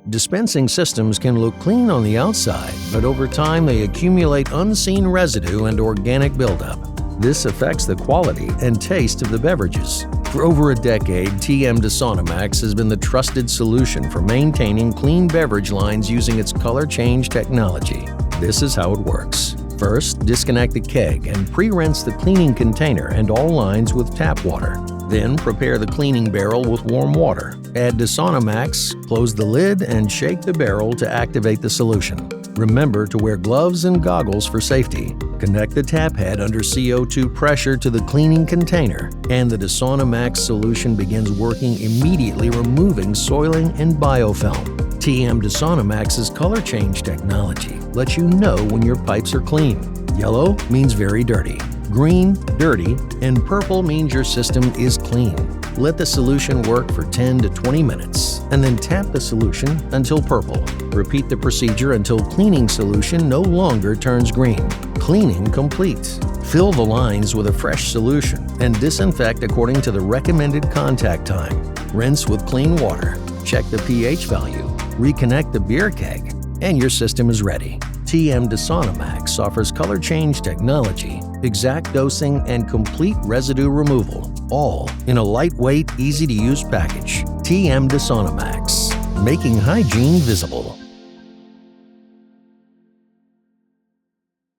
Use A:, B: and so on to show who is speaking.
A: Dispensing systems can look clean on the outside, but over time they accumulate unseen residue and organic buildup. This affects the quality and taste of the beverages. For over a decade, TM Desana Max has been the trusted solution for maintaining clean beverage lines using its color change technology. This is how it works. First, disconnect the keg and pre-rinse the cleaning container and all lines with tap water. Then, prepare the cleaning barrel with warm water. Add Desana Max, close the lid, and shake the barrel to activate the solution. Remember to wear gloves and goggles for safety. Connect the tap head under CO2 pressure to the cleaning container, and the Desana Max solution begins working immediately, removing soiling and biofilm. TM Desana Max's color change technology lets you know when your pipes are clean. Yellow means very dirty. Green, dirty, and purple means your system is clean. Let the solution work for 10 to 20 minutes, and then tap the solution until purple. Repeat the procedure until cleaning solution no longer turns green. Cleaning complete. Fill the lines with a fresh solution and disinfect according to the recommended contact time. Rinse with clean water. Check the pH value. Reconnect the beer keg, and your system is ready. TM Desana Max offers color change technology, exact dosing, and complete residue removal, all in a lightweight, easy-to-use package. TM Desana Max, making hygiene visible.